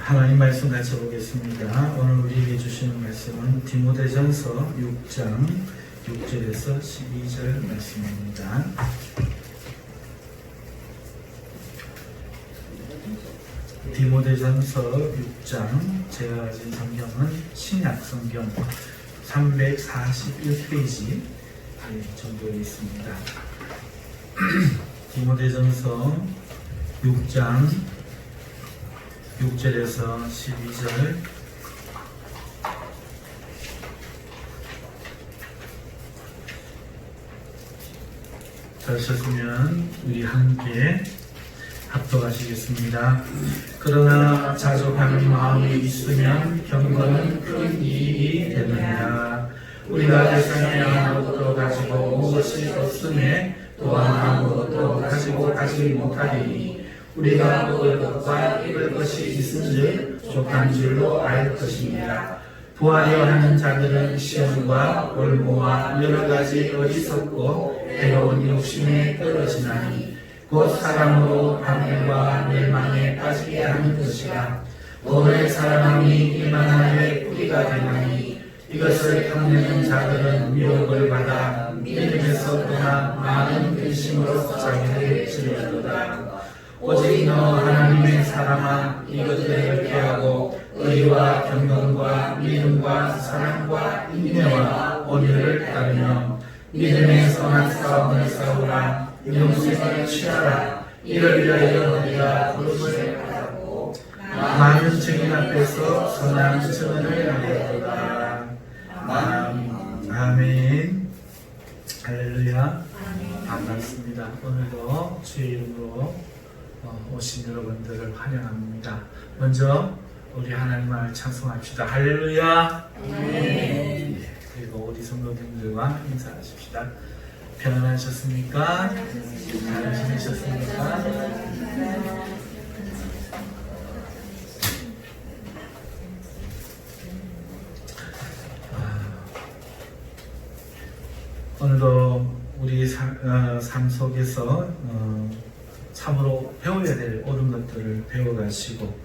하나님 말씀 같이 보겠습니다. 오늘 우리에게 주시는 말씀은 디모데전서 6장 6절에서 12절 말씀입니다. 디모데전서 6장, 제가 가진 성경은 신약성경 341페이지 정도에 있습니다. 디모데전서 6장 6절에서 12절. 다셨으면 우리 함께 합독하시겠습니다. 그러나 자족하는 마음이 있으면 경건은 큰 이익이 되느니라. 우리가 세상에 아무것도 가지고 온 것이 없음에 또한 아무것도 가지고 가지 못하리니 우리가 먹을 것과 입을 것이 있은즉 족한 줄로 알 것입니다. 부하려 하는 자들은 시험과 올무와 여러 가지 어리석고 해로운 욕심에 떨어지나니 곧 사람으로 파멸과 멸망에 빠지게 하는 것이라. 오래 사랑함이 이만하게 뿌리가 되나니 이것을 탐내는 자들은 미혹을 받아 믿음에서 떠나 많은 근심으로 자기를 찔러도다. 오직 너 하나님의 사람아, 이것들을 피하고 의와 경건과 믿음과 사랑과 인내와 온유를 따르며 믿음의 선한 싸움을 싸우라. 영생을 취하라. 이를 위하여 너희가 부름을 받았고 많은 증인 앞에서 선한 증언을 하였도다. 아멘. 할렐루야. 반갑습니다. 오늘도 주의 이름으로 오신 여러분들을 환영합니다. 먼저 우리 하나님을 찬송합시다. 할렐루야. 아멘. 그리고 우리 성도님들과 인사하십시다. 편안하셨습니까? 잘 지내셨습니까? 오늘도 우리 삶 속에서 참으로 배워야 될 옳은 것들을 배워가시고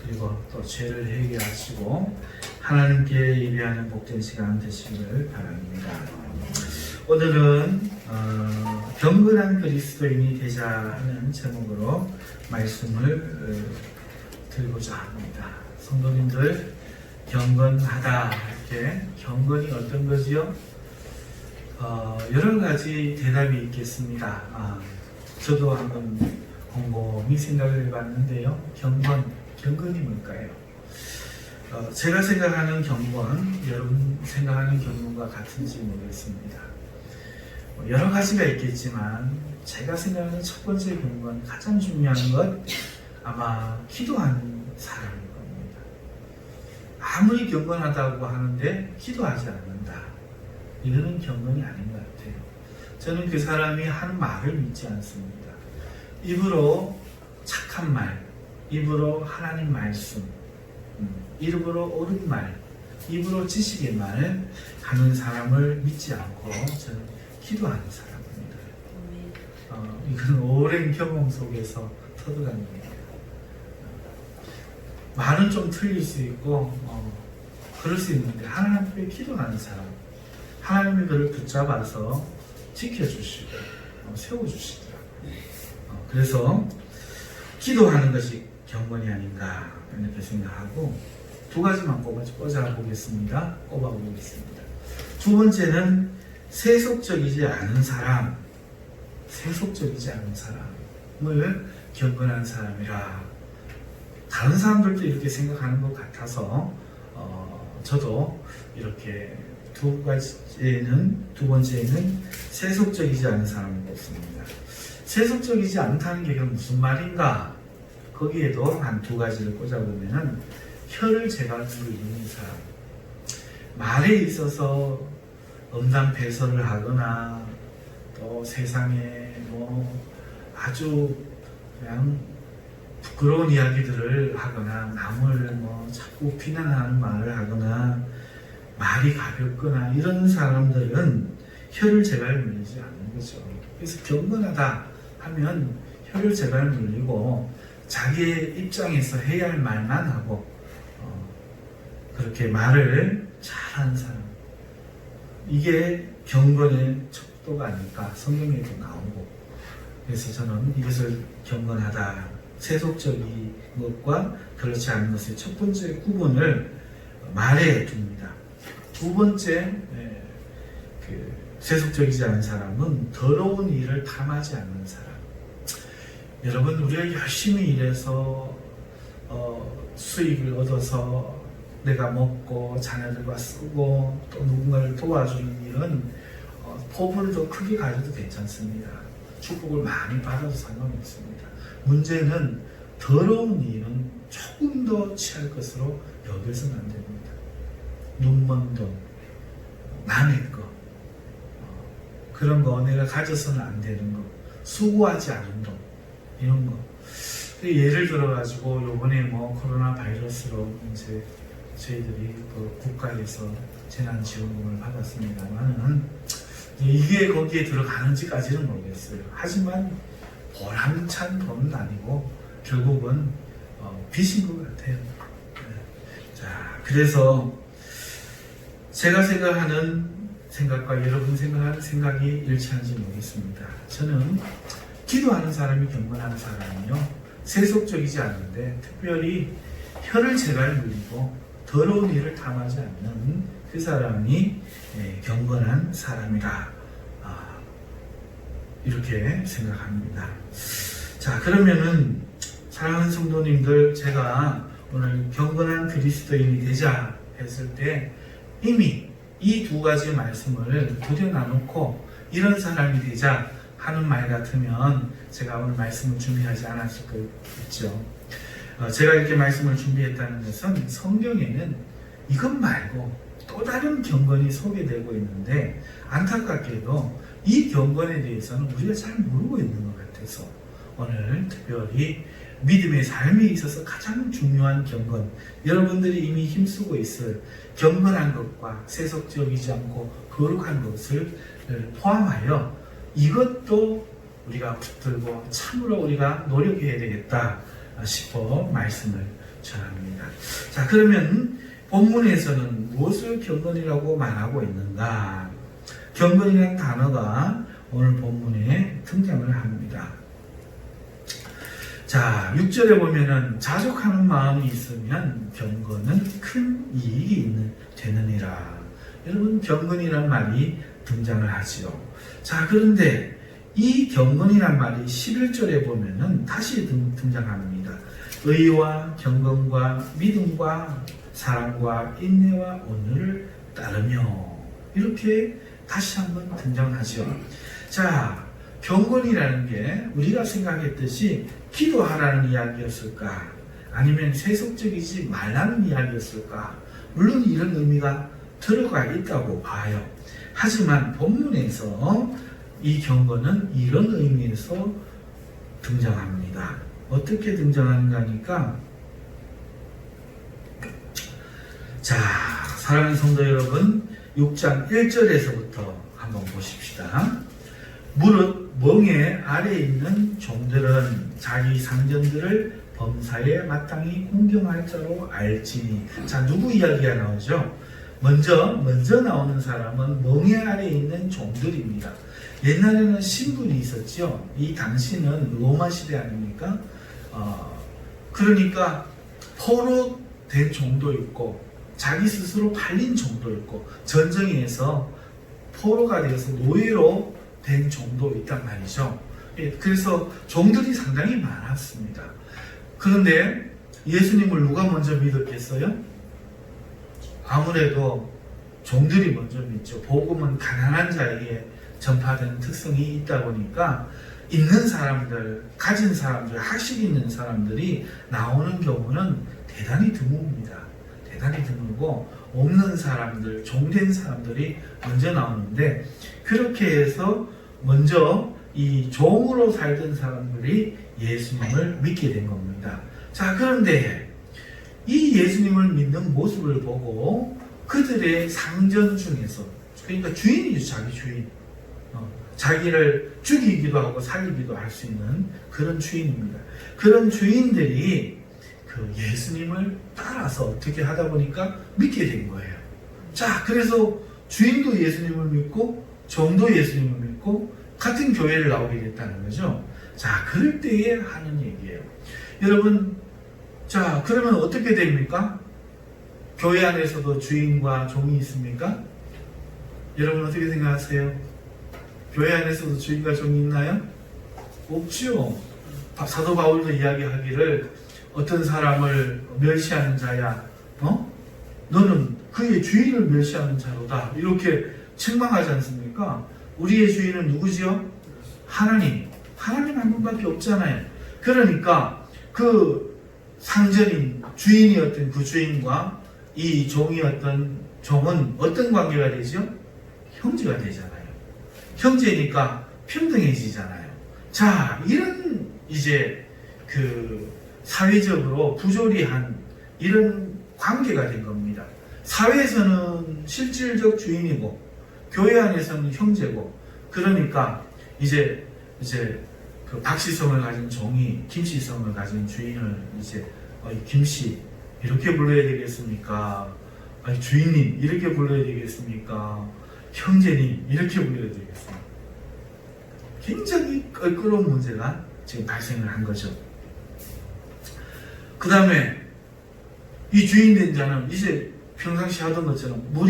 그리고 또 죄를 회개하시고 하나님께 예배하는 복된 시간 되시기를 바랍니다. 오늘은 경건한 그리스도인이 되자 하는 제목으로 말씀을 들고자 합니다. 성도님들, 경건하다 이렇게 경건이 어떤 거지요? 여러 가지 대답이 있겠습니다. 저도 한번 곰곰이 생각을 해봤는데요. 경건이 뭘까요? 제가 생각하는 경건, 여러분 생각하는 경건과 같은지 모르겠습니다. 여러 가지가 있겠지만 제가 생각하는 첫 번째 경건, 가장 중요한 것 아마 기도하는 사람일 겁니다. 아무리 경건하다고 하는데 기도하지 않는다. 이거는 경건이 아닌 것 같아요. 저는 그 사람이 하는 말을 믿지 않습니다. 입으로 착한 말, 입으로 하나님 말씀, 입으로 옳은 말, 입으로 지식의 말 하는 사람을 믿지 않고 저는 기도하는 사람입니다. 이건 오랜 경험 속에서 터득한 겁니다. 말은 좀 틀릴 수 있고 그럴 수 있는데 하나님 앞에 기도하는 사람, 하나님이 그를 붙잡아서 지켜주시고 세워주시더라고요. 그래서 기도하는 것이 경건이 아닌가 이렇게 생각하고 두 가지만 꼽아보겠습니다. 두 번째는 세속적이지 않은 사람을 경건한 사람이라. 다른 사람들도 이렇게 생각하는 것 같아서 저도 이렇게 두 번째는 세속적이지 않은 사람을 꼽습니다. 세속적이지 않다는 게 무슨 말인가? 거기에도 한 두 가지를 꽂아보면은 혀를 제갈로 이루는 사람, 말에 있어서 음담패설을 하거나 또 세상에 아주 그냥 부끄러운 이야기들을 하거나 남을 자꾸 비난하는 말을 하거나 말이 가볍거나 이런 사람들은 혀를 제갈 물리지 않는 거죠. 그래서 경건하다 하면 혀를 제갈 물리고 자기의 입장에서 해야 할 말만 하고 그렇게 말을 잘하는 사람, 이게 경건의 척도가 아닐까 성경에도 나오고, 그래서 저는 이것을 경건하다, 세속적인 것과 그렇지 않은 것의 첫 번째 구분을 말해 둡니다. 두 번째, 세속적이지 않은 사람은 더러운 일을 탐하지 않는 사람. 여러분, 우리가 열심히 일해서 수익을 얻어서 내가 먹고 자녀들과 쓰고 또 누군가를 도와주는 일은 포부를 더 크게 가져도 괜찮습니다. 축복을 많이 받아도 상관없습니다. 문제는 더러운 일은 조금 더 취할 것으로 여겨서는 안 됩니다. 눈먼 돈, 남의 거, 그런 거 내가 가져서는 안 되는 거, 수고하지 않은 돈, 이런 거. 예를 들어가지고 요번에 코로나 바이러스로 이제 저희들이 국가에서 재난지원금을 받았습니다만은 이게 거기에 들어가는지까지는 모르겠어요. 하지만 보람찬 돈은 아니고 결국은 빚인 것 같아요. 자, 그래서 제가 생각하는 생각과 여러분 생각하는 생각이 일치하는지 모르겠습니다. 저는 기도하는 사람이 경건한 사람이요, 세속적이지 않은데 특별히 혀를 제갈 누리고 더러운 일을 탐하지 않는 그 사람이 경건한 사람이다, 이렇게 생각합니다. 자, 그러면은 사랑하는 성도님들, 제가 오늘 경건한 그리스도인이 되자 했을 때 이미 이 두 가지 말씀을 들여놔놓고 이런 사람이 되자 하는 말 같으면 제가 오늘 말씀을 준비하지 않았을 거겠죠. 제가 이렇게 말씀을 준비했다는 것은 성경에는 이것 말고 또 다른 경건이 소개되고 있는데 안타깝게도 이 경건에 대해서는 우리가 잘 모르고 있는 것 같아서 오늘 특별히 믿음의 삶에 있어서 가장 중요한 경건, 여러분들이 이미 힘쓰고 있을 경건한 것과 세속적이지 않고 거룩한 것을 포함하여 이것도 우리가 붙들고 참으로 우리가 노력해야 되겠다 싶어 말씀을 전합니다. 자, 그러면 본문에서는 무엇을 경건이라고 말하고 있는가? 경건이라는 단어가 오늘 본문에 등장을 합니다. 자, 6절에 보면은 자족하는 마음이 있으면 경건은 큰 이익이 되느니라. 여러분, 경건이란 말이 등장을 하지요. 자, 그런데 이 경건이란 말이 11절에 보면은 다시 등장합니다. 의와 경건과 믿음과 사랑과 인내와 온유를 따르며, 이렇게 다시 한번 등장하죠. 자, 경건이라는 게 우리가 생각했듯이 기도하라는 이야기였을까? 아니면 세속적이지 말라는 이야기였을까? 물론 이런 의미가 들어가 있다고 봐요. 하지만 본문에서 이 경건은 이런 의미에서 등장합니다. 어떻게 등장하는가 하니까, 자, 사랑하는 성도 여러분, 6장 1절에서부터 한번 보십시다. 무릇 멍에 아래에 있는 종들은 자기 상전들을 범사에 마땅히 공경할 자로 알지니. 자, 누구 이야기가 나오죠? 먼저 나오는 사람은 멍에 아래에 있는 종들입니다. 옛날에는 신분이 있었죠. 이 당시는 로마 시대 아닙니까? 그러니까 포로 된 종도 있고 자기 스스로 팔린 종도 있고 전쟁에서 포로가 되어서 노예로 된 종도 있단 말이죠. 그래서 종들이 상당히 많았습니다. 그런데 예수님을 누가 먼저 믿었겠어요? 아무래도 종들이 먼저 믿죠. 복음은 가난한 자에게 전파되는 특성이 있다 보니까 있는 사람들, 가진 사람들, 학식 있는 사람들이 나오는 경우는 대단히 드뭅니다. 대단히 드물고 없는 사람들, 종된 사람들이 먼저 나오는데, 그렇게 해서 먼저 이 종으로 살던 사람들이 예수님을 믿게 된 겁니다. 자, 그런데 이 예수님을 믿는 모습을 보고 그들의 상전 중에서, 그러니까 주인이죠, 자기 주인. 자기를 죽이기도 하고 살리기도 할 수 있는 그런 주인입니다. 그런 주인들이 그 예수님을 따라서 어떻게 하다 보니까 믿게 된 거예요. 자, 그래서 주인도 예수님을 믿고 종도 예수님을 믿고 같은 교회를 나오게 됐다는 거죠. 자, 그럴 때에 하는 얘기예요. 여러분, 자, 그러면 어떻게 됩니까? 교회 안에서도 주인과 종이 있습니까? 여러분 어떻게 생각하세요? 교회 안에서도 주인과 종이 있나요? 없죠. 사도 바울도 이야기하기를 어떤 사람을 멸시하는 자야, 너는 그의 주인을 멸시하는 자로다. 이렇게 책망하지 않습니까? 우리의 주인은 누구지요? 하나님. 하나님 한 분밖에 없잖아요. 그러니까 그 상전인 주인이었던 그 주인과 이 종이었던 종은 어떤 관계가 되죠? 형제가 되잖아요. 형제니까 평등해지잖아요. 자, 이런 이제 그 사회적으로 부조리한 이런 관계가 된 겁니다. 사회에서는 실질적 주인이고 교회 안에서는 형제고, 그러니까 이제 그 박씨성을 가진 종이 김씨성을 가진 주인을 이제 김씨 이렇게 불러야 되겠습니까? 아니, 주인님 이렇게 불러야 되겠습니까? 형제님 이렇게 불러야 되겠습니까? 굉장히 껄끄러운 문제가 지금 발생을 한 거죠. 그 다음에 이 주인 된 자는 이제 평상시 하던 것처럼 물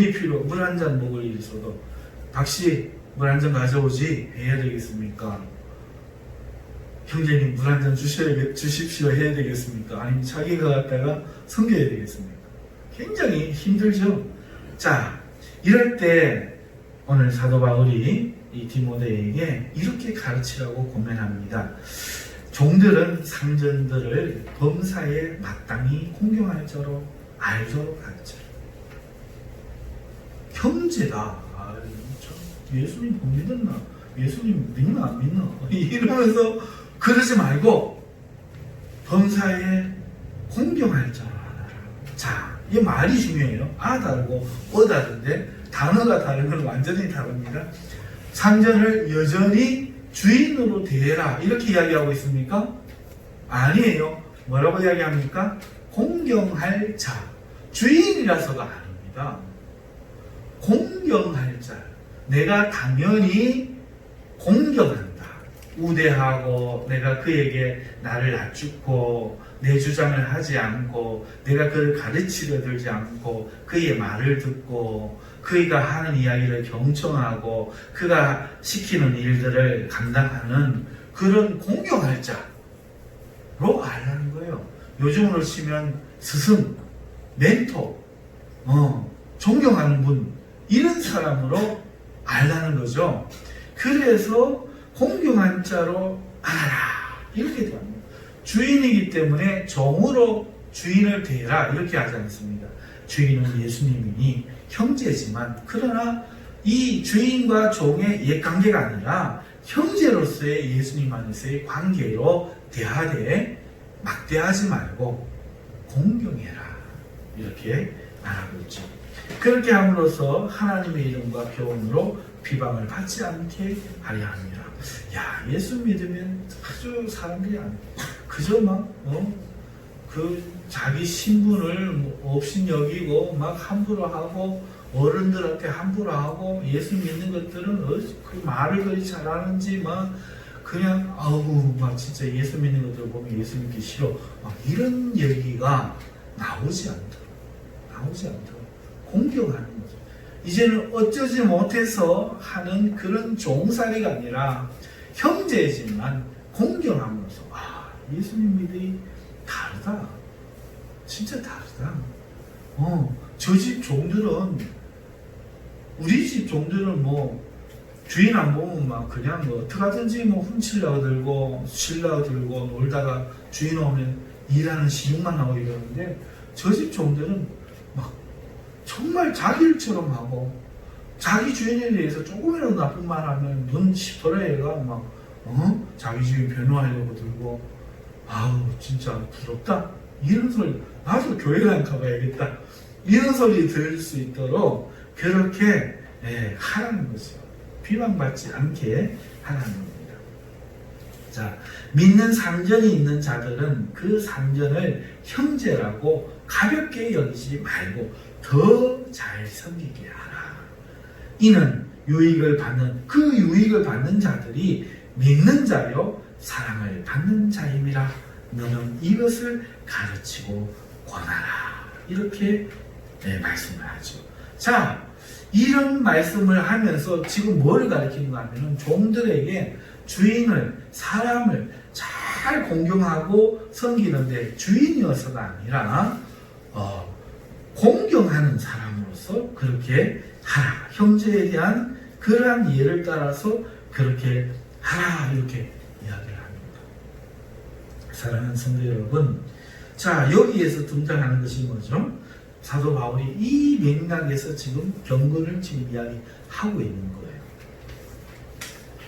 한 잔 먹을 일이 있어도 박씨 물 한 잔 가져오지 해야 되겠습니까? 형제님 물 한 잔 주십시오 해야 되겠습니까? 아니면 자기가 갖다가 섬겨야 되겠습니까? 굉장히 힘들죠. 자, 이럴 때 오늘 사도 바울이 이 디모데에게 이렇게 가르치라고 권면합니다. 종들은 상전들을 범사에 마땅히 공경할 자로 알도록 가르쳐라. 형제다. 예수님 못 믿었나? 예수님 믿나 안 믿나? 이러면서 그러지 말고 범사에 공경할 자로 알아라. 자, 이 말이 중요해요. 다르고 다른데 단어가 다른 건 완전히 다릅니다. 상전을 여전히 주인으로 대해라 이렇게 이야기하고 있습니까? 아니에요. 뭐라고 이야기합니까? 공경할 자. 주인이라서가 아닙니다. 공경할 자. 내가 당연히 공경한다. 우대하고 내가 그에게 나를 낮추고 내 주장을 하지 않고 내가 그를 가르치려 들지 않고 그의 말을 듣고 그가 하는 이야기를 경청하고 그가 시키는 일들을 감당하는 그런 공경할 자로 알라는 거예요. 요즘으로 치면 스승, 멘토, 존경하는 분, 이런 사람으로 알라는 거죠. 그래서 공경한 자로 알아라 이렇게 됩니다. 주인이기 때문에 종으로 주인을 대해라 이렇게 하지 않습니다. 주인은 예수님이니 형제지만, 그러나 이 주인과 종의 옛관계가 아니라 형제로서의 예수님 안에서의 관계로 대하되 막대하지 말고 공경해라 이렇게 말하고 있죠. 그렇게 함으로써 하나님의 이름과 교훈으로 비방을 받지 않게 하려 합니다. 야, 예수 믿으면 아주 사람들이 그저 그 자기 신분을 없인 여기고 막 함부로 하고 어른들한테 함부로 하고 예수 믿는 것들은 그 말을 그리 잘하는지 막 그냥 막 진짜 예수 믿는 것들 보면 예수 믿기 싫어 막 이런 얘기가 나오지 않도록 공경하는 거죠. 이제는 어쩌지 못해서 하는 그런 종살이가 아니라 형제지만 공경함으로써 예수님 믿음이 다르다. 진짜 다르다. 저 집 종들은 우리 집 종들은 주인 안 보면 막 그냥 어떡하든지 훔치려고 들고 쉬려고 들고 놀다가 주인 오면 일하는 시중만 하고 이러는데 저 집 종들은 막 정말 자기 일처럼 하고 자기 주인에 대해서 조금이라도 나쁜 말 하면 넌 시퍼레가 막 자기 주인 변호하려고 들고 진짜 부럽다 이런 소리, 나도 교회를 안 가봐야겠다 이런 소리 들을 수 있도록 그렇게 하라는 거죠. 비방받지 않게 하라는 겁니다. 자, 믿는 상전이 있는 자들은 그 상전을 형제라고 가볍게 여기지 말고 더 잘 섬기게 하라. 이는 유익을 받는 자들이 믿는 자요 사랑을 받는 자임이라. 너는 이것을 가르치고 권하라. 이렇게 말씀을 하죠. 자, 이런 말씀을 하면서 지금 뭘 가르치는가 하면은 종들에게 사람을 잘 공경하고 섬기는데 주인이어서가 아니라 공경하는 사람으로서 그렇게 하라. 형제에 대한 그러한 예를 따라서 그렇게 하라. 이렇게 이야기를 합니다. 사랑하는 성도 여러분, 자, 여기에서 등장하는 것이 뭐죠? 사도 바울이 이 맥락에서 지금 경건을 지금 이야기하고 있는 거예요.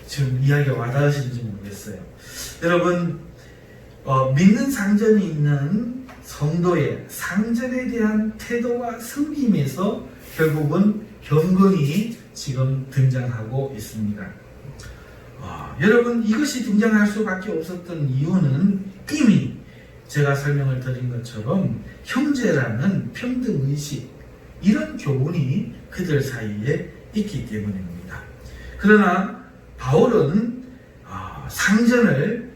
지금 이야기가 와닿으시는지 모르겠어요. 여러분, 믿는 상전이 있는 성도의 상전에 대한 태도와 섬김에서 결국은 경건이 지금 등장하고 있습니다. 여러분, 이것이 등장할 수밖에 없었던 이유는 이미 제가 설명을 드린 것처럼 형제라는 평등의식, 이런 교훈이 그들 사이에 있기 때문입니다. 그러나 바울은 상전을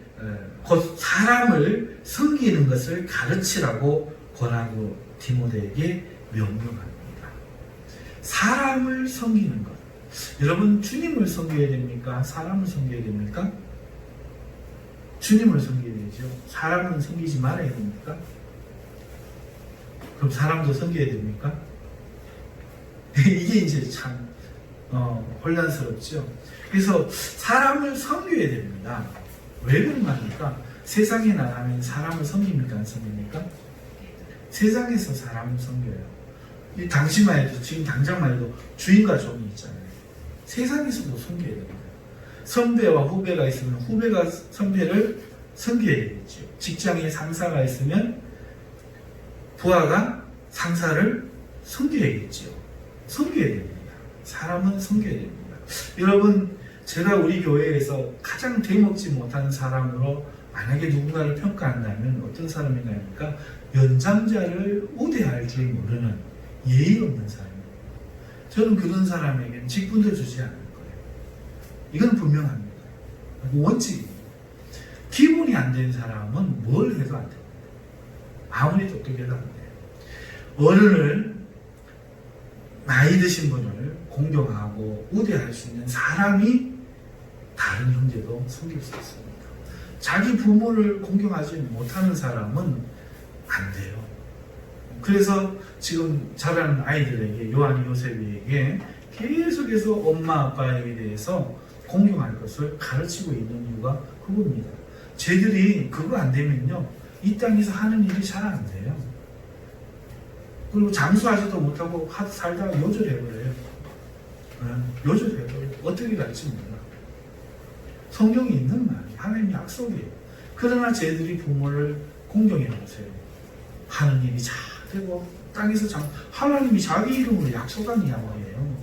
곧 사람을 섬기는 것을 가르치라고 권하고 디모데에게 명령합니다. 사람을 섬기는 것. 여러분, 주님을 섬겨야 됩니까? 사람을 섬겨야 됩니까? 주님을 섬겨야 되죠. 사람은 섬기지 말아야 됩니까? 그럼 사람도 섬겨야 됩니까? 이게 이제 참 혼란스럽죠. 그래서 사람을 섬겨야 됩니다. 왜 그런 말입니까? 세상에 나가면 사람을 섬깁니까? 안 섬깁니까? 세상에서 사람을 섬겨요. 당시만 해도, 지금 당장만 해도 주인과 종이 있잖아요. 세상에서도 섬겨야 됩니다. 선배와 후배가 있으면 후배가 선배를 섬겨야 되겠죠. 직장에 상사가 있으면 부하가 상사를 섬겨야겠죠. 섬겨야 됩니다. 사람은 섬겨야 됩니다. 여러분, 제가 우리 교회에서 가장 대먹지 못하는 사람으로 만약에 누군가를 평가한다면 어떤 사람인가 하니까 연장자를 우대할 줄 모르는 예의 없는 사람입니다. 저는 그런 사람에게는 직분도 주지 않을 거예요. 이건 분명합니다. 원칙입니다. 기본이 안 된 사람은 뭘 해도 안 됩니다. 아무리 똑똑해도 안 돼요. 어른을, 나이 드신 분을 공경하고 우대할 수 있는 사람이 다른 형제도 섬길 수 있습니다. 자기 부모를 공경하지 못하는 사람은 안 돼요. 그래서 지금 자라는 아이들에게, 요한이 요셉에게 계속해서 엄마 아빠에 대해서 공경할 것을 가르치고 있는 이유가 그겁니다. 쟤들이 그거 안 되면요, 이 땅에서 하는 일이 잘 안 돼요. 그리고 장수하지도 못하고 살다가 요절해버려요. 요절해버려요. 어떻게 갈지 몰라. 성경에 있는 말이에요. 하나님의 약속이에요. 그러나 쟤들이 부모를 공경해보세요. 하는 일이 잘 되고 땅에서 하나님이 자기 이름으로 약속한 이야기예요.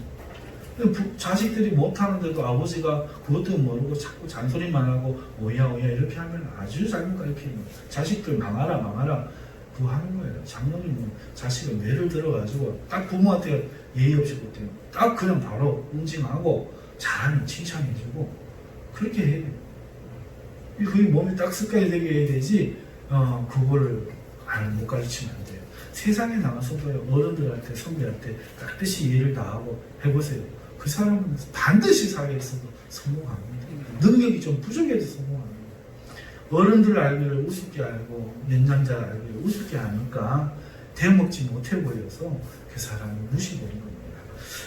자식들이 못하는데도 아버지가 그것도 모르고 자꾸 잔소리만 하고 오야 이렇게 하면 아주 잘못 가르치는 거예요. 자식들 망하라 그거 하는 거예요. 장모님은 자식을 매를 들어가지고 딱 부모한테 예의 없이 못해요. 딱 그냥 바로 응징하고 잘하면 칭찬해주고 그렇게 해야 돼요. 그게 몸에 딱 습관이 되게 해야 되지 그거를 못 가르치면 안 돼요. 세상에 나가서도 어른들한테 선배한테 반드시 예를 다하고 해보세요. 그 사람은 반드시 사회에서도 성공합니다. 능력이 좀 부족해도 성공합니다. 어른들 알기를 우습게 알고 연장자 알기를 우습게 하니까 대먹지 못해 보여서 그 사람이 무시되는 겁니다.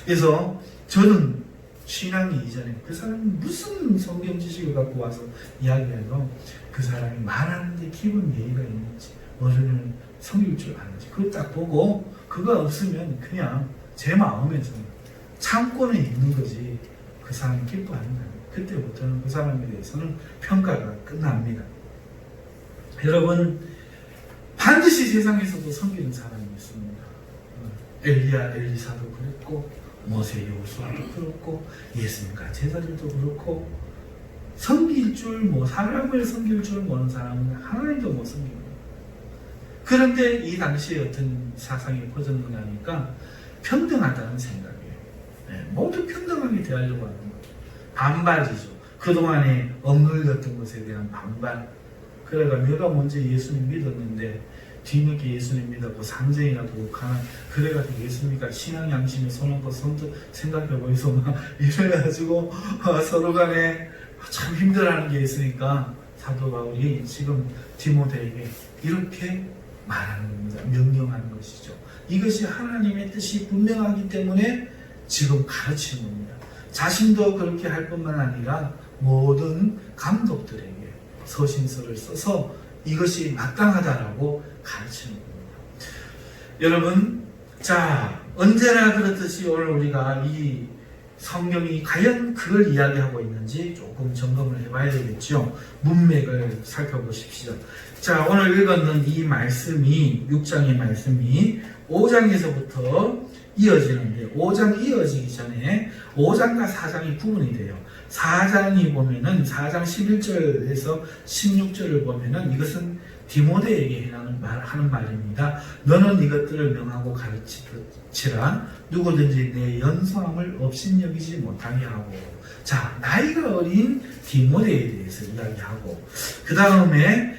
그래서 저는 신앙이 이전에 그 사람이 무슨 성경 지식을 갖고 와서 이야기해도 그 사람이 말하는데 기본 예의가 있는지 어른을 섬길 줄 아는지 그걸 딱 보고 그거 없으면 그냥 제 마음에서 참고는 있는 거지 그 사람이 기뻐하는 거예요. 그때부터는 그 사람에 대해서는 평가가 끝납니다. 여러분, 반드시 세상에서도 섬기는 사람이 있습니다. 엘리야, 엘리사도 그랬고 모세 여호수아도 그렇고 예수님과 제자들도 그렇고 섬길 줄 사람을 섬길 줄 모르는 사람은 하나님도 못 섬깁니다. 그런데 이 당시에 어떤 사상이 퍼져나가니까 평등하다는 생각이에요. 네, 모두 평등하게 대하려고 하는 거예요. 반발이죠. 그동안에 억눌렸던 것에 대한 반발. 그래가 내가 먼저 예수님 믿었는데 뒤늦게 예수님 믿었고 상정이라도 가나 그래가지고 예수님과 신앙 양심에 손얹고 손도 생각해보이소 막 이래가지고 서로 간에 참 힘들어하는 게 있으니까 사도 바울이 지금 디모데에게 이렇게 말하는 겁니다. 명령하는 것이죠. 이것이 하나님의 뜻이 분명하기 때문에 지금 가르치는 겁니다. 자신도 그렇게 할 뿐만 아니라 모든 감독들에게 서신서를 써서 이것이 마땅하다라고 가르치는 겁니다. 여러분, 자, 언제나 그렇듯이 오늘 우리가 이 성경이 과연 그걸 이야기하고 있는지 조금 점검을 해봐야 되겠죠. 문맥을 살펴보십시오. 자, 오늘 읽었는 이 말씀이 6장의 말씀이 5장에서부터 이어지는데 5장 이어지기 전에 5장과 4장이 구분이 돼요. 4장이 보면은 4장 11절에서 16절을 보면은 이것은 디모데에게 하는 말입니다. 너는 이것들을 명하고 가르치라. 누구든지 내 연소함을 업신여기지 못하게 하고. 자, 나이가 어린 디모데에 대해서 이야기하고 그 다음에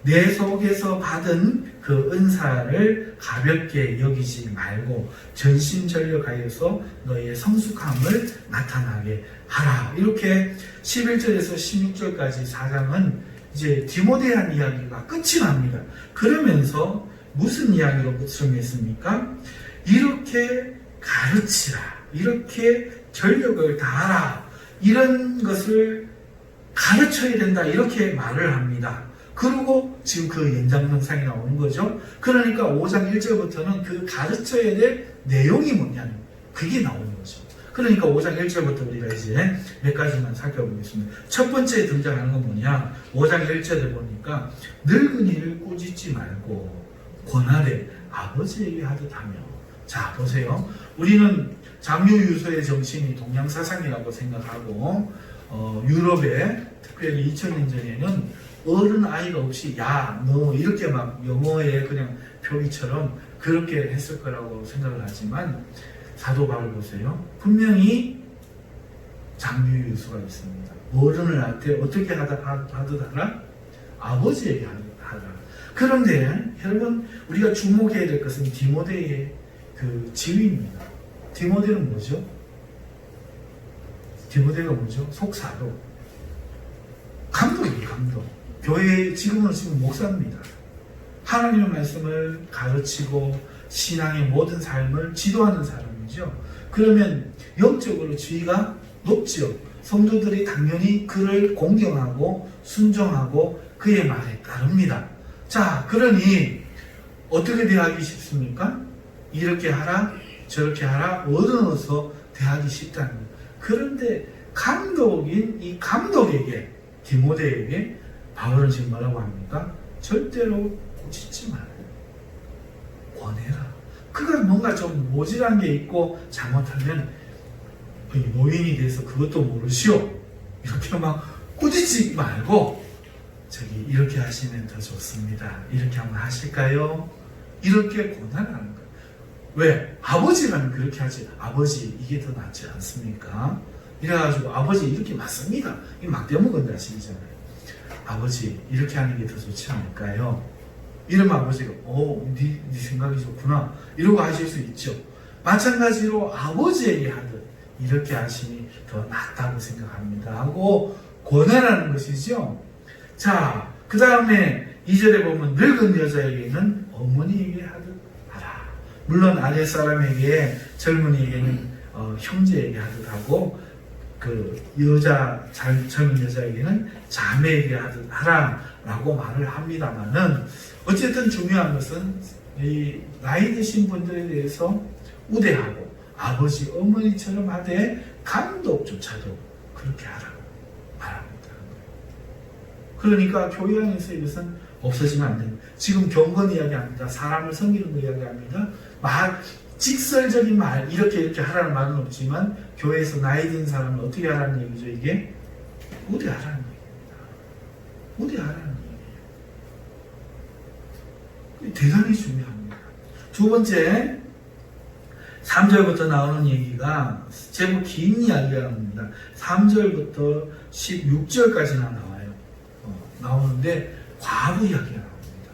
내 속에서 받은 그 은사를 가볍게 여기지 말고 전심전력하여서 너의 성숙함을 나타나게 하라. 이렇게 11절에서 16절까지 4장은 이제 디모데한 이야기가 끝이 납니다. 그러면서 무슨 이야기로 끝을 맺습니까? 이렇게 가르치라. 이렇게 전력을 다하라. 이런 것을 가르쳐야 된다. 이렇게 말을 합니다. 그리고 지금 그 연장선상이 나오는 거죠. 그러니까 5장 1절부터는 그 가르쳐야 될 내용이 뭐냐는 그게 나오는 거죠. 그러니까 5장 1절부터 우리가 이제 몇 가지만 살펴보겠습니다. 첫 번째 등장하는 건 뭐냐? 5장 1절에 보니까 늙은이를 꾸짖지 말고 권하되 아버지에게 하듯 하며. 자, 보세요. 우리는 장유유소의 정신이 동양사상이라고 생각하고 유럽에 특별히 2000년 전에는 어른 아이가 없이 야, 너 이렇게 막 영어의 그냥 표기처럼 그렇게 했을 거라고 생각을 하지만 사도 바울 보세요. 분명히 장유유수가 있습니다. 어른을 어떻게 하듯 하라? 아버지에게 하라. 그런데 여러분 우리가 주목해야 될 것은 디모데의 그 지위입니다. 디모데는 뭐죠? 디모데가 뭐죠? 속사도. 감독이에요, 감독. 교회 지금 목사입니다. 하나님의 말씀을 가르치고 신앙의 모든 삶을 지도하는 사람이죠. 그러면 영적으로 지위가 높죠. 성도들이 당연히 그를 공경하고 순종하고 그의 말에 따릅니다. 자, 그러니 어떻게 대하기 쉽습니까? 이렇게 하라, 저렇게 하라, 어른으로서 대하기 쉽다는 거예요. 그런데 감독인 이 감독에게, 디모데에게 바울은 지금 뭐라고 합니까? 절대로 꾸짖지 말아요. 권해라. 그가 뭔가 좀 모질한 게 있고 잘못하면 노인이 돼서 그것도 모르시오. 이렇게 막 꾸짖지 말고 저기 이렇게 하시면 더 좋습니다. 이렇게 한번 하실까요? 이렇게 권하라는 거예요. 왜? 아버지라면 그렇게 하지. 아버지 이게 더 낫지 않습니까? 이래가지고 아버지 이렇게 맞습니다. 이 막대먹은 자식이잖아요. 아버지 이렇게 하는 게 더 좋지 않을까요? 이러면 아버지가 네 생각이 좋구나 이러고 하실 수 있죠. 마찬가지로 아버지에게 하듯 이렇게 하시니 더 낫다고 생각합니다 하고 권하라는 것이죠. 자, 그 다음에 2절에 보면 늙은 여자에게는 어머니에게 하듯 하라. 물론 아랫사람에게 젊은이에게는 형제에게 하듯 하고 그 젊은 여자에게는 자매에게 하듯 하라라고 말을 합니다만은 어쨌든 중요한 것은 이 나이 드신 분들에 대해서 우대하고 아버지 어머니처럼 하되 감독조차도 그렇게 하라고 말합니다. 그러니까 교회 안에서 이것은 없어지면 안 됩니다. 지금 경건 이야기합니다. 사람을 섬기는 거 이야기합니다. 직설적인 말, 이렇게 하라는 말은 없지만, 교회에서 나이 든 사람은 어떻게 하라는 얘기죠, 이게? 우대하라는 얘기입니다. 우대하라는 얘기예요. 대단히 중요합니다. 두 번째, 3절부터 나오는 얘기가 제법 긴 이야기랍니다. 3절부터 16절까지나 나와요. 나오는데, 과부 이야기가 나옵니다.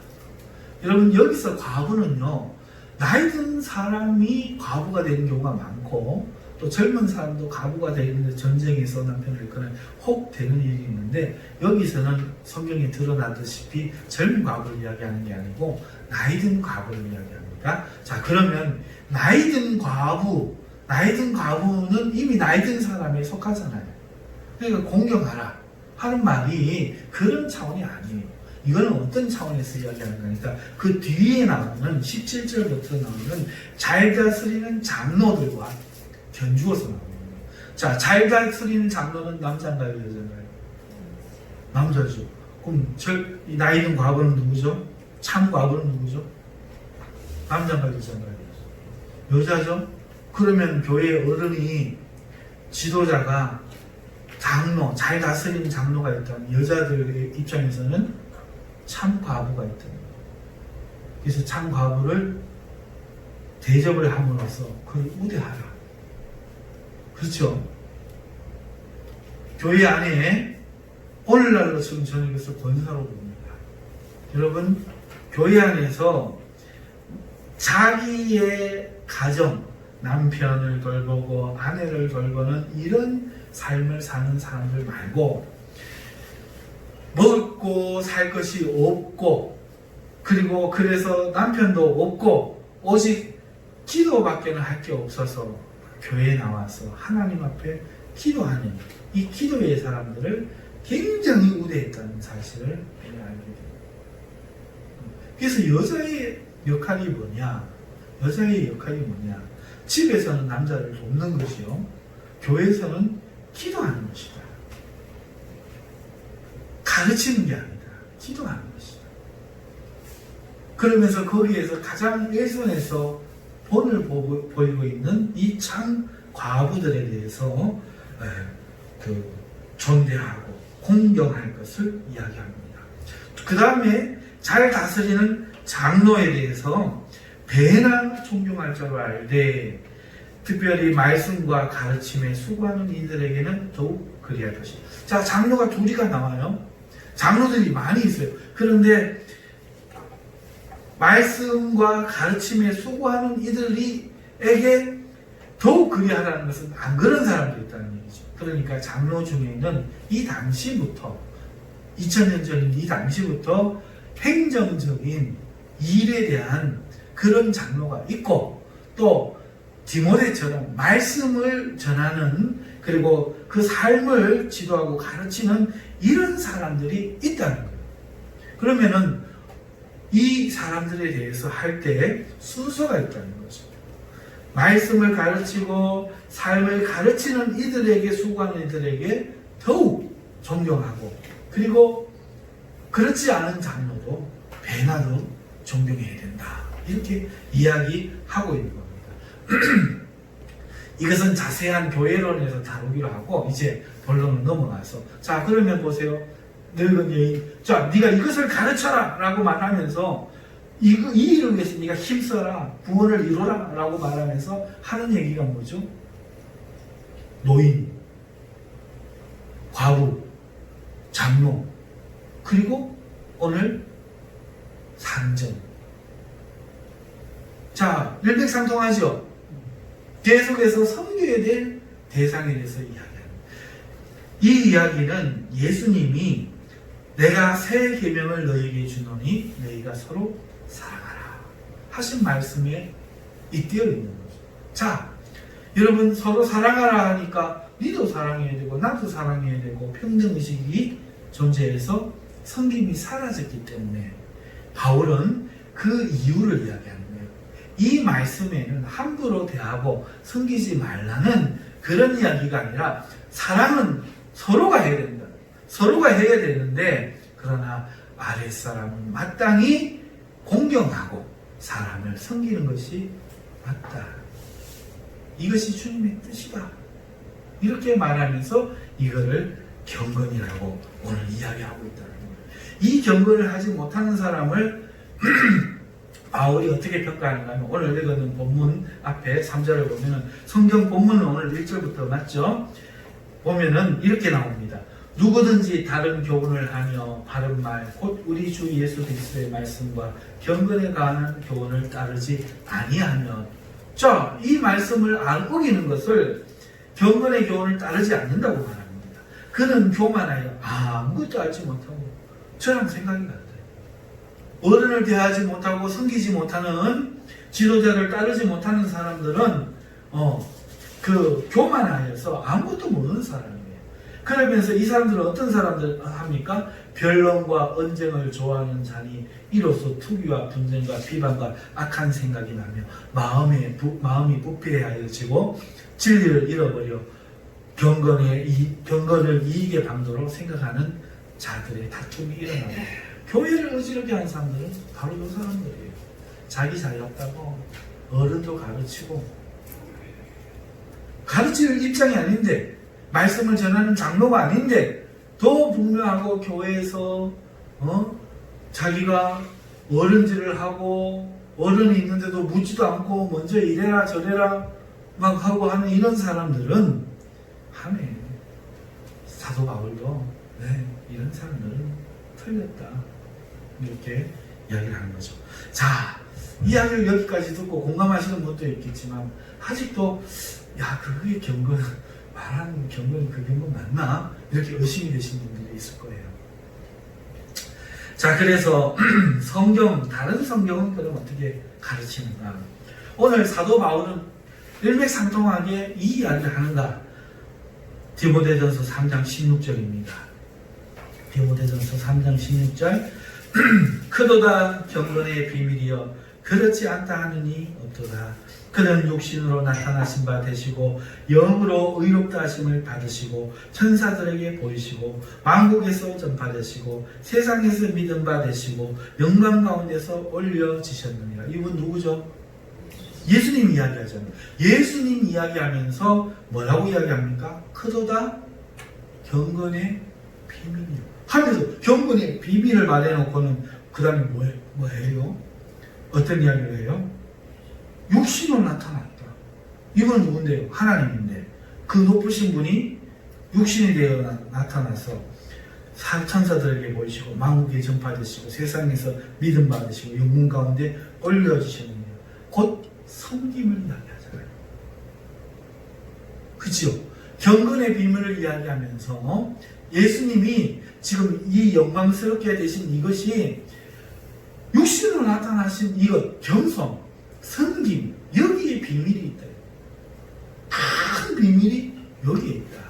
여러분, 여기서 과부는요, 나이 든 사람이 과부가 되는 경우가 많고, 또 젊은 사람도 과부가 되는데 전쟁에서 남편을 잃거나 혹 되는 일이 있는데, 여기서는 성경에 드러나듯이 젊은 과부를 이야기하는 게 아니고 나이 든 과부를 이야기합니다. 자, 그러면 나이 든 과부는 이미 나이 든 사람에 속하잖아요. 그러니까 공경하라 하는 말이 그런 차원이 아니에요. 이거는 어떤 차원에서 이야기하는 거니까 그 뒤에 나오는 17절부터 나오는 잘 다스리는 장로들과 견주어서 나옵니다. 자, 잘 다스리는 장로는 남자인가요, 여자인가요? 남자죠. 그럼 이 나이 든 과부는 누구죠? 참 과부는 누구죠? 남자인가요, 여자인가요? 여자죠? 그러면 교회 어른이 지도자가 장로, 잘 다스리는 장로가 있다면 여자들의 입장에서는 참 과부가 있다는 거예요. 그래서 참 과부를 대접을 함으로써 그를 우대하라. 그렇죠? 교회 안에 오늘날로 지금 저는 이것을 권사로 봅니다. 여러분, 교회 안에서 자기의 가정, 남편을 돌보고 아내를 돌보는 이런 삶을 사는 사람들 말고, 먹고 살 것이 없고, 그리고 그래서 남편도 없고 오직 기도밖에는 할 게 없어서 교회에 나와서 하나님 앞에 기도하는 이 기도의 사람들을 굉장히 우대했다는 사실을 알게 됩니다. 그래서 여자의 역할이 뭐냐? 여자의 역할이 뭐냐? 집에서는 남자를 돕는 것이요, 교회에서는 기도하는 것이다. 가르치는 게 아니다. 기도하는 것이다. 그러면서 거기에서 가장 일선에서 본을 보이고 있는 이 참 과부들에 대해서 존대하고 공경할 것을 이야기합니다. 그 다음에 잘 다스리는 장로에 대해서 배나 존경할 줄 알되 특별히 말씀과 가르침에 수고하는 이들에게는 더욱 그리할 것이다. 자, 장로가 둘이가 나와요. 장로들이 많이 있어요. 그런데 말씀과 가르침에 수고하는 이들에게 더욱 그리하라는 것은 안 그런 사람도 있다는 얘기죠. 그러니까 장로 중에는 이 당시부터 2000년 전인 이 당시부터 행정적인 일에 대한 그런 장로가 있고, 또 디모데처럼 말씀을 전하는, 그리고 그 삶을 지도하고 가르치는 이런 사람들이 있다는 거예요. 그러면은 이 사람들에 대해서 할 때 순서가 있다는 거죠. 말씀을 가르치고 삶을 가르치는 이들에게 수고하는 이들에게 더욱 존경하고, 그리고 그렇지 않은 장로도 배나도 존경해야 된다. 이렇게 이야기하고 있는 겁니다. 이것은 자세한 교회론에서 다루기로 하고 이제 본론으로 넘어가서, 자, 그러면 보세요. 늙은 여인, 자, 네가 이것을 가르쳐라 라고 말하면서 이 일을 위해서 네가 힘써라, 구원을 이루라 라고 말하면서 하는 얘기가 뭐죠? 노인, 과부, 장로, 그리고 오늘 상전. 자, 일맥상통하죠? 계속해서 섬겨야 될 대상에 대해서 이야기합니다. 이 이야기는 예수님이 내가 새 계명을 너희에게 주노니 너희가 서로 사랑하라 하신 말씀에 잇대어 있는 거죠. 자, 여러분, 서로 사랑하라 하니까 니도 사랑해야 되고 나도 사랑해야 되고 평등의식이 존재해서 섬김이 사라졌기 때문에 바울은 그 이유를 이야기하는 거예요. 이 말씀에는 함부로 대하고 섬기지 말라는 그런 이야기가 아니라 사랑은 서로가 해야 된다. 서로가 해야 되는데, 그러나 아랫사람은 마땅히 공경하고 사람을 섬기는 것이 맞다. 이것이 주님의 뜻이다. 이렇게 말하면서 이거를 경건이라고 오늘 이야기하고 있다는 거예요. 이 경건을 하지 못하는 사람을 바울이 어떻게 평가하는가 하면 오늘 읽은 본문 앞에 3절을 보면은 성경 본문은 오늘 1절부터 맞죠? 보면은 이렇게 나옵니다. 누구든지 다른 교훈을 하며 바른 말 곧 우리 주 예수 그리스도의 말씀과 경건에 관한 교훈을 따르지 아니하면 자, 이 말씀을 안 어기는 것을 경건의 교훈을 따르지 않는다고 말합니다. 그는 교만하여 아무것도 알지 못하고 저랑 생각이 같아요. 어른을 대하지 못하고 섬기지 못하는 지도자를 따르지 못하는 사람들은 그 교만하여서 아무것도 모르는 사람이에요. 그러면서 이 사람들은 어떤 사람들 합니까? 변론과 언쟁을 좋아하는 자니 이로써 투기와 분쟁과 비방과 악한 생각이 나며 마음이 부패하여지고 진리를 잃어버려 경건을 이익의 방도로 생각하는 자들의 다툼이 일어나고 교회를 어지럽게 하는 사람들은 바로 이 사람들이에요. 자기 잘났다고 어른도 가르치고 가르칠 입장이 아닌데 말씀을 전하는 장로가 아닌데 더 분명하고 교회에서 자기가 어른질을 하고 어른이 있는데도 묻지도 않고 먼저 이래라 저래라 막 하고 하는 이런 사람들은 하네. 사도 바울도 이런 사람들은 틀렸다 이렇게 이야기를 하는 거죠. 자, 이야기를 여기까지 듣고 공감하시는 분도 있겠지만 아직도 그게 경건 말하는 경건 그 경건 맞나? 이렇게 의심이 되시는 분들이 있을 거예요. 자, 그래서 다른 성경은 그럼 어떻게 가르치는가? 오늘 사도 바울은 일맥상통하게 이 이야기를 하는가? 디모데전서 3장 16절입니다. 디모데전서 3장 16절 크도다 경건의 비밀이여 그렇지 않다 하느니 어떠다. 그는 육신으로 나타나신 바 되시고 영으로 의롭다 하심을 받으시고 천사들에게 보이시고 만국에서 전파되시고 세상에서 믿음 바 되시고 영광 가운데서 올려지셨느니라. 이분 누구죠? 예수님 이야기하잖아요. 예수님 이야기하면서 뭐라고 이야기합니까? 크도다 경건의 비밀이요 하면서 경건의 비밀을 말해놓고는 그 다음에 뭐예요? 어떤 이야기를 해요? 육신으로 나타났다. 이건 누군데요? 하나님인데 그 높으신 분이 육신이 되어 나타나서 천사들에게 보이시고 만국에 전파되시고 세상에서 믿음 받으시고 영문 가운데 올려주시느니라. 곧 섬김을 이야기하잖아요. 그치요? 경건의 비밀을 이야기하면서 예수님이 지금 이 영광스럽게 되신 이것이 육신으로 나타나신 이것 겸손 섬김, 여기에 비밀이 있다. 큰 비밀이 여기에 있다.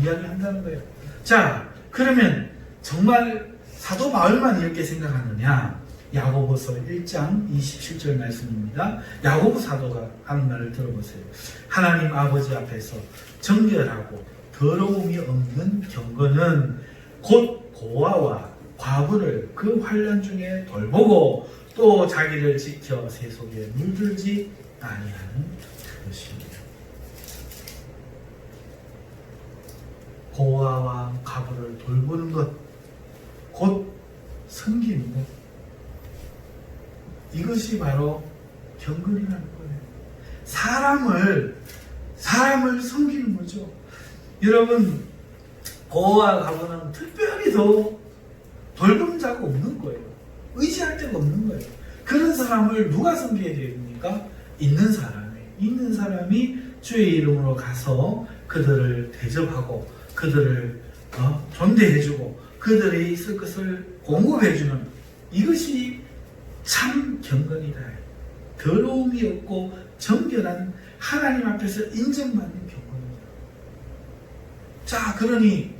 이야기한다는 거예요. 자, 그러면 정말 사도 바울만 이렇게 생각하느냐? 야고보서 1장 27절 말씀입니다. 야고보 사도가 하는 말을 들어보세요. 하나님 아버지 앞에서 정결하고 더러움이 없는 경건은 곧 고아와 과부를 그 환난 중에 돌보고 또 자기를 지켜 세속에 물들지 아니하는 것입니다. 고아와 과부를 돌보는 것, 곧 섬기는 것. 이것이 바로 경건이라는 거예요. 사람을 섬기는 거죠. 여러분, 고아와 과부는 특별히 더 돌봄 자가 없는 거예요. 의지할 데가 없는 거예요. 그런 사람을 누가 섬겨야 됩니까? 있는 사람이 주의 이름으로 가서 그들을 대접하고 그들을 존대해주고 그들이 있을 것을 공급해주는 이것이 참 경건이다. 더러움이 없고 정결한 하나님 앞에서 인정받는 경건이다. 자, 그러니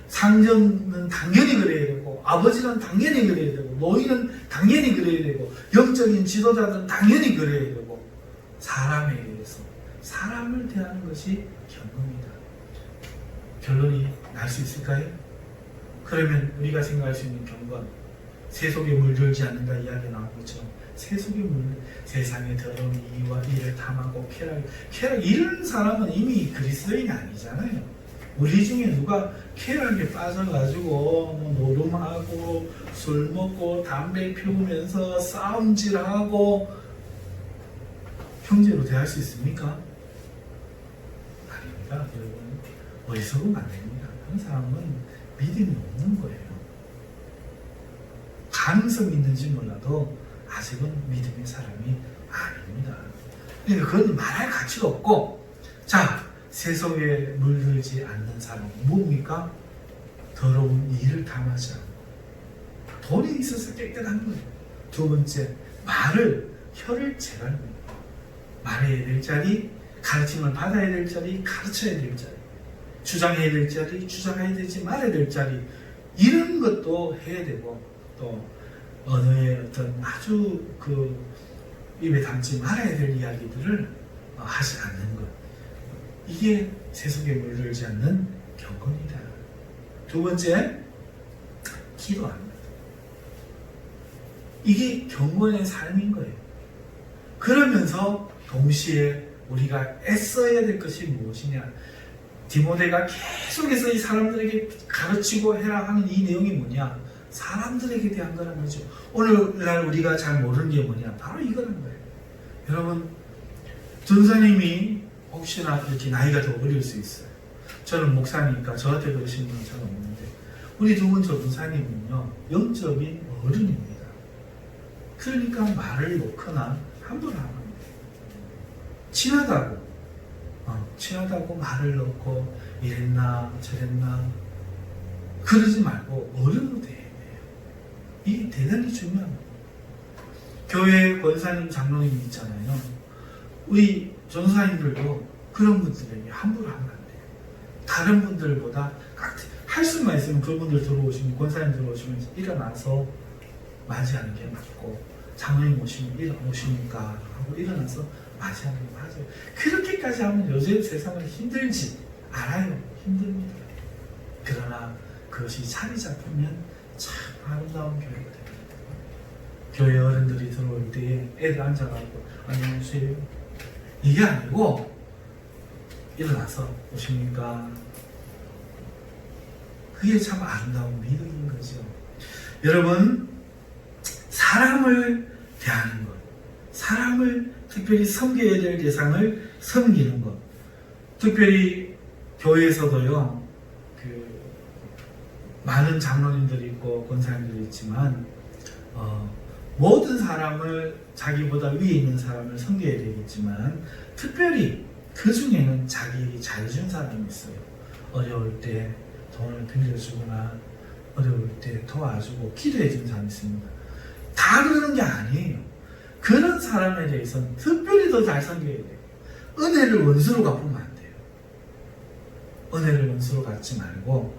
상전은 당연히 그래야 되고 아버지는 당연히 그래야 되고 노인은 당연히 그래야 되고 영적인 지도자들은 당연히 그래야 되고 사람에 의해서 사람을 대하는 것이 경건이다. 결론이 날 수 있을까요? 그러면 우리가 생각할 수 있는 경건 세속에 물들지 않는다 이야기 나온 것처럼 세속의 물, 세상의 더러운 이와 이를 탐하고 쾌락 이런 사람은 이미 그리스도인이 아니잖아요. 우리 중에 누가 쾌락에 빠져가지고 뭐 노름하고 술 먹고 담배 피우면서 싸움질하고 형제로 대할 수 있습니까? 아닙니다. 여러분, 어리석으면 안 됩니다. 그런 사람은 믿음이 없는 거예요. 가능성이 있는지 몰라도 아직은 믿음의 사람이 아닙니다. 그러니까 그건 말할 가치가 없고, 자, 세속에 물들지 않는 사람 뭡니까? 더러운 일을 탐하지 않고 돈이 있어서 깨끗한 거예요. 두 번째, 혀를 제갈는 거예요. 말해야 될 자리, 가르침을 받아야 될 자리, 가르쳐야 될 자리, 주장해야 될 자리, 주장해야 되지 말아야 될 자리, 이런 것도 해야 되고, 또 언어의 어떤 아주 입에 담지 말아야 될 이야기들을 하지 않는 것, 이게 세속에 물들지 않는 경건이다. 두 번째, 기도합니다. 이게 경건의 삶인 거예요. 그러면서 동시에 우리가 애써야 될 것이 무엇이냐? 디모데가 계속해서 이 사람들에게 가르치고 해라 하는 이 내용이 뭐냐? 사람들에게 대한 거란 거죠. 오늘날 우리가 잘 모르는 게 뭐냐? 바로 이거란 거예요. 여러분, 전사님이 혹시나 이렇게 나이가 더 어릴 수 있어요. 저는 목사니까 저한테 그러시는 건 잘 없는데, 우리 두 분 전사님은요, 영적인 어른입니다. 그러니까 말을 놓거나 함부로 안 합니다. 친하다고 말을 놓고 이랬나 저랬나 그러지 말고 어른으로 대해야 돼요. 이게 대단히 중요합니다. 교회 권사님, 장로님 있잖아요. 우리 전사님들도 그런 분들에게 함부로 하면 안 돼요. 다른 분들보다 할 수만 있으면 그분들 들어오시면, 권사님 들어오시면 일어나서 맞이하는 게 맞고, 장로님 오시니까 하고 일어나서 맞이하는 게 맞아요. 그렇게까지 하면 요즘 세상은 힘들지 알아요. 힘듭니다. 그러나 그것이 자리 잡히면 참 아름다운 교회가 됩니다. 교회 어른들이 들어올 때에 애들 앉아가지고 안녕하세요 이게 아니고 일어나서 오십니까? 그게 참 아름다운 미덕인 거죠. 여러분, 사람을 대하는 것, 사람을 특별히 섬겨야 될 대상을 섬기는 것, 특별히 교회에서도요, 많은 장로님들이 있고 권사님들이 있지만 모든 사람을, 자기보다 위에 있는 사람을 섬겨야 되겠지만, 특별히 그 중에는 자기에게 잘해준 사람이 있어요. 어려울 때 돈을 빌려주거나 어려울 때 도와주고 기도해준 사람이 있습니다. 다 그러는 게 아니에요. 그런 사람에 대해서는 특별히 더 잘 섬겨야 돼요. 은혜를 원수로 갚으면 안 돼요. 은혜를 원수로 갚지 말고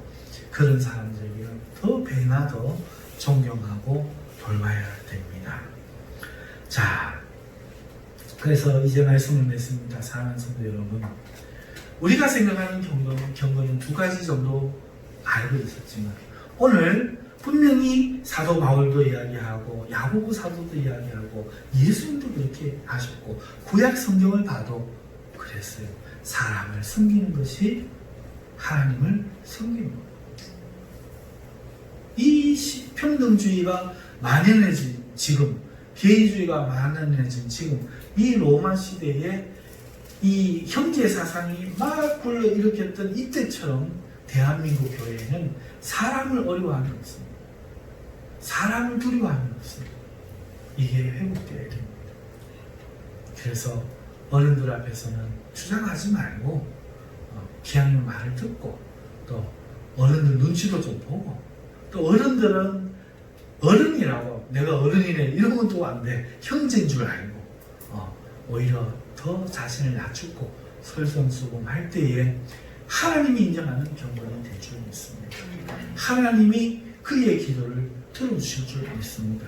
그런 사람들에게는 더 배나 더 존경하고 돌봐야 됩니다. 자, 그래서 이제 말씀을 맺습니다. 사랑하는 성도 여러분, 우리가 생각하는 경건은 두 가지 정도 알고 있었지만, 오늘 분명히 사도 바울도 이야기하고 야고보 사도도 이야기하고 예수님도 그렇게 하셨고 구약 성경을 봐도 그랬어요. 사람을 섬기는 것이 하나님을 섬기는 거예요. 이 평등주의가 만연해진 지금, 개인주의가 만연해진 지금, 이 로마 시대에 이 형제 사상이 막 불러일으켰던 이때처럼 대한민국 교회에는 사람을 어려워하는 것입니다. 사람을 두려워하는 것입니다. 이게 회복되어야 됩니다. 그래서 어른들 앞에서는 주장하지 말고 기왕이면 말을 듣고, 또 어른들 눈치도 좀 보고, 또 어른들은 어른이라고 내가 어른이네 이러면 또 안 돼. 형제인 줄 알고 오히려 더 자신을 낮추고 설성수범할 때에 하나님이 인정하는 경건이 될 줄 믿습니다. 하나님이 그의 기도를 들어주실 줄 믿습니다.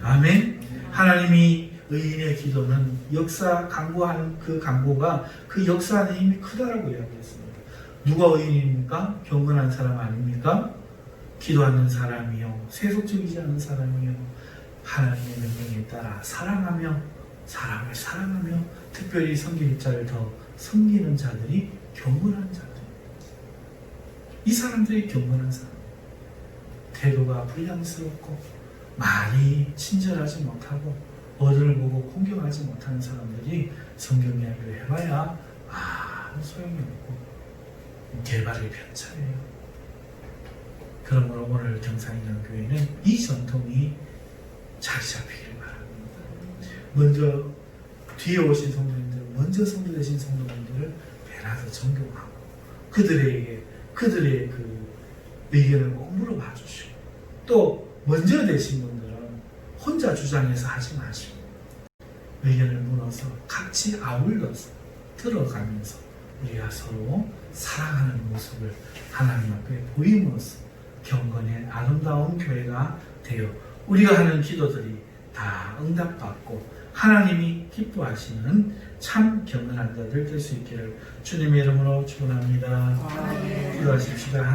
아멘. 하나님이 의인의 기도는 역사 강구하는 그 강구가 그 역사하는 힘이 크다라고 이야기했습니다. 누가 의인입니까? 경건한 사람 아닙니까? 기도하는 사람이요, 세속적이지 않은 사람이요, 하나님의 명령에 따라 사랑하며 사람을 사랑하며 특별히 섬길 자를 더 섬기는 자들이 경건한 자들. 이 사람들이 경건한 사람. 태도가 불량스럽고 말이 친절하지 못하고 어른을 보고 공경하지 못하는 사람들이 성경 이야기를 해봐야 아무 소용이 없고 개발의 편차예요. 그러므로 오늘 경상인강교회는 이 전통이 자리 잡히길 바랍니다. 먼저 뒤에 오신 성도님들, 먼저 성도되신 성도님들을 배라도 존경하고 그들의 그 의견을 꼭 물어봐 주시고 또 먼저 되신 분들은 혼자 주장해서 하지 마시고 의견을 물어서 같이 아울러서 들어가면서 우리가 서로 사랑하는 모습을 하나님 앞에 보임으로써 경건의 아름다운 교회가 되어 우리가 하는 기도들이 다 응답받고 하나님이 기뻐하시는 참 경건한 자들 될 수 있기를 주님의 이름으로 축원합니다. 기도하십시다.